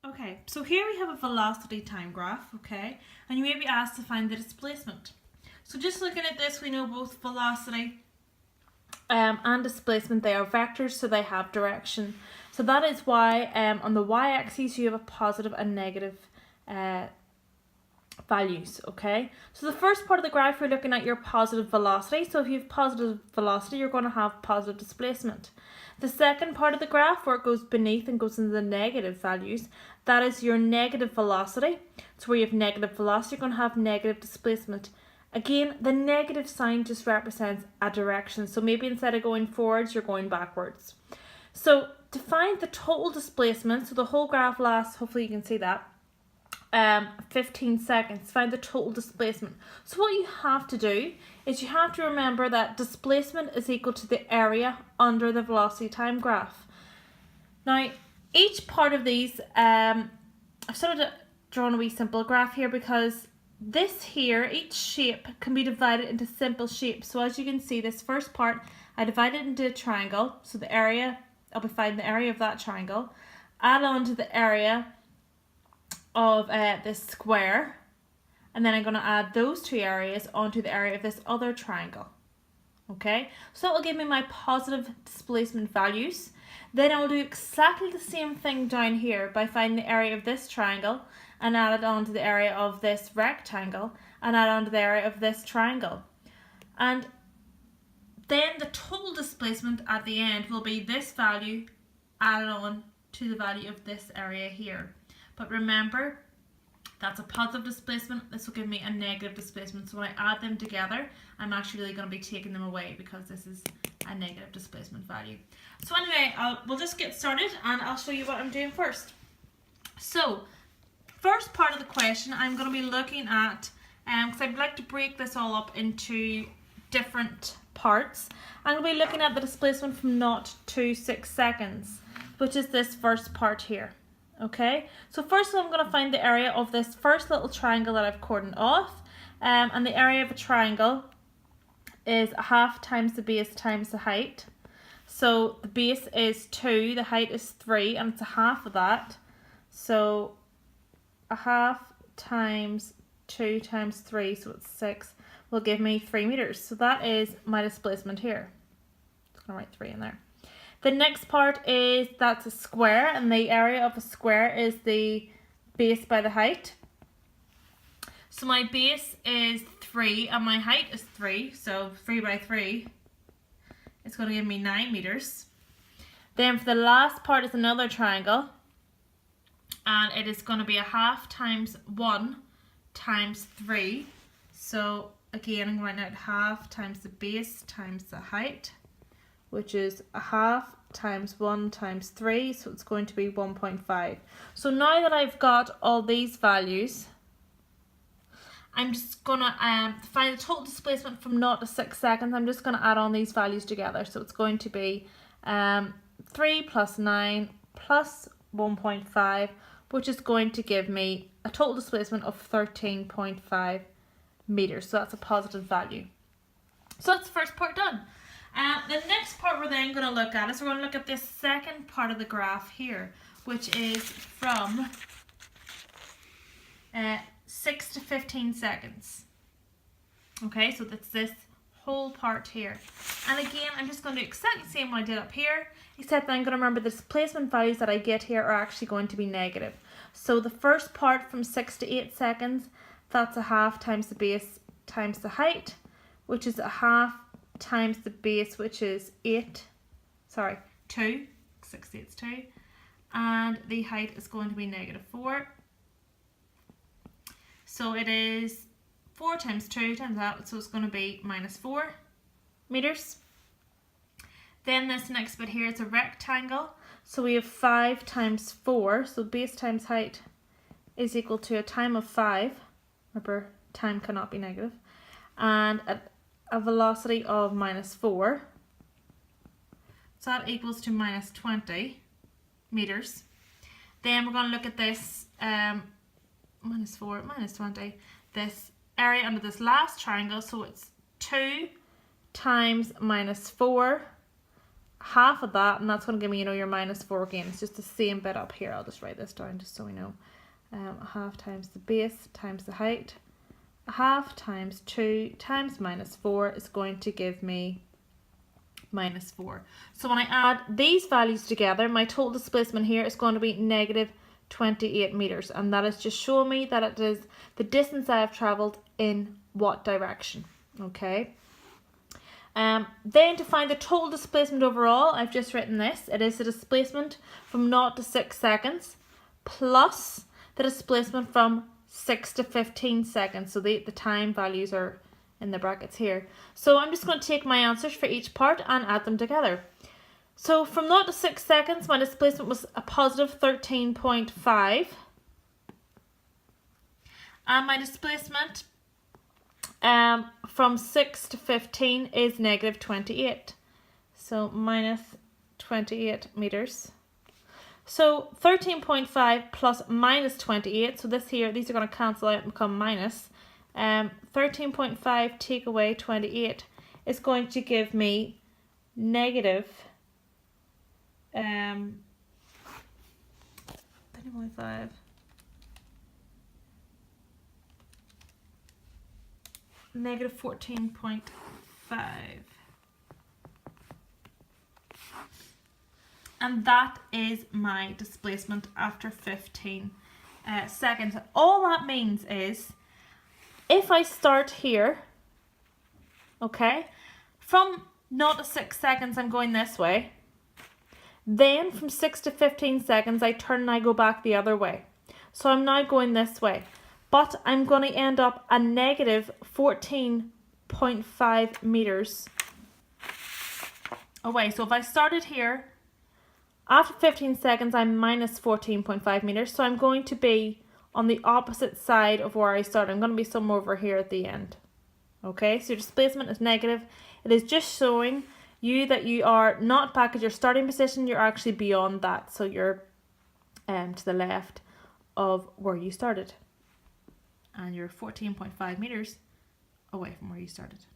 Okay, so here we have a velocity time graph, okay, and you may be asked to find the displacement. So just looking at this, we know both velocity and displacement, they are vectors, so they have direction. So that is why on the y-axis you have a positive and negative values, okay? So the first part of the graph, you're looking at your positive velocity. So if you have positive velocity, you're going to have positive displacement. The second part of the graph, where it goes beneath and goes into the negative values, that is your negative velocity. So where you have negative velocity, you're going to have negative displacement. Again, the negative sign just represents a direction. So maybe instead of going forwards, you're going backwards. So to find the total displacement, so the whole graph lasts, hopefully you can see that, 15 seconds, find the total displacement. So what you have to do is you have to remember that displacement is equal to the area under the velocity time graph. Now, each part of these, I've sort of drawn a wee simple graph here because this here, each shape can be divided into simple shapes. So as you can see, this first part, I divided it into a triangle. So the area, I'll be finding the area of that triangle. Add on to the area of this square, and then I'm going to add those two areas onto the area of this other triangle. Okay, so that will give me my positive displacement values. Then I'll do exactly the same thing down here by finding the area of this triangle and add it onto the area of this rectangle and add onto the area of this triangle. And then the total displacement at the end will be this value added on to the value of this area here. But remember, that's a positive displacement. This will give me a negative displacement. So when I add them together, I'm actually really going to be taking them away because this is a negative displacement value. So anyway, we'll just get started and I'll show you what I'm doing first. So, first part of the question, I'm going to be looking at, because I'd like to break this all up into different parts. I'm going to be looking at the displacement from 0 to 6 seconds, which is this first part here. Okay, so first of all, I'm going to find the area of this first little triangle that I've cordoned off, and the area of a triangle is a half times the base times the height. So the base is 2, the height is 3, and it's a half of that. So a half times 2 times 3, so it's 6, will give me 3 meters. So that is my displacement here. Just going to write 3 in there. The next part is, that's a square, and the area of a square is the base by the height. So my base is 3 and my height is 3, so 3 by 3, it's going to give me 9 meters. Then for the last part is another triangle, and it is going to be a half times 1 times 3. So again, I'm going to write out half times the base times the height, which is a half times 1 times 3, so it's going to be 1.5. So now that I've got all these values, I'm just going to find the total displacement from 0 to 6 seconds. I'm just going to add on these values together. So it's going to be 3 plus 9 plus 1.5, which is going to give me a total displacement of 13.5 meters. So that's a positive value. So that's the first part done. The next part we're then going to look at is we're going to look at this second part of the graph here, which is from 6 to 15 seconds. Okay, so that's this whole part here. And again, I'm just going to do exactly the same what I did up here, except that I'm going to remember the displacement values that I get here are actually going to be negative. So the first part from 6 to 8 seconds, that's a half times the base times the height, which is a half times the base, which is 2, 6 to 8 is 2, and the height is going to be -4. So it is 4 times 2 times that, so it's going to be -4 meters. Then this next bit here is a rectangle, so we have 5 times 4, so base times height is equal to a time of 5, remember time cannot be negative, and a velocity of -4, so that equals to -20 meters. Then we're going to look at this -4, -20, this area under this last triangle, so it's 2 times -4, half of that, and that's going to give me, you know, your -4 again. It's just the same bit up here. I'll just write this down just so we know. A half times the base times the height. A half times 2 times -4 is going to give me -4. So when I add these values together, my total displacement here is going to be -28 meters, and that is just showing me that it is the distance I have travelled in what direction. Okay. Then to find the total displacement overall, I've just written this. It is the displacement from 0 to 6 seconds plus the displacement from 6 to 15 seconds. So the time values are in the brackets here. So I'm just going to take my answers for each part and add them together. So from 0 to 6 seconds, my displacement was a positive 13.5. And my displacement from 6 to 15 is -28. So -28 meters. So 13.5 plus -28. So this here, these are going to cancel out and become minus. 13.5 take away 28 is going to give me negative 13.5. Negative 14.5. And that is my displacement after 15 seconds. All that means is, if I start here, okay, from 0 to 6 seconds I'm going this way, then from 6 to 15 seconds I turn and I go back the other way. So I'm now going this way. But I'm going to end up a negative 14.5 meters away. So if I started here, after 15 seconds, I'm minus 14.5 meters. So I'm going to be on the opposite side of where I started. I'm going to be somewhere over here at the end. Okay, so your displacement is negative. It is just showing you that you are not back at your starting position. You're actually beyond that. So you're to the left of where you started. And you're 14.5 meters away from where you started.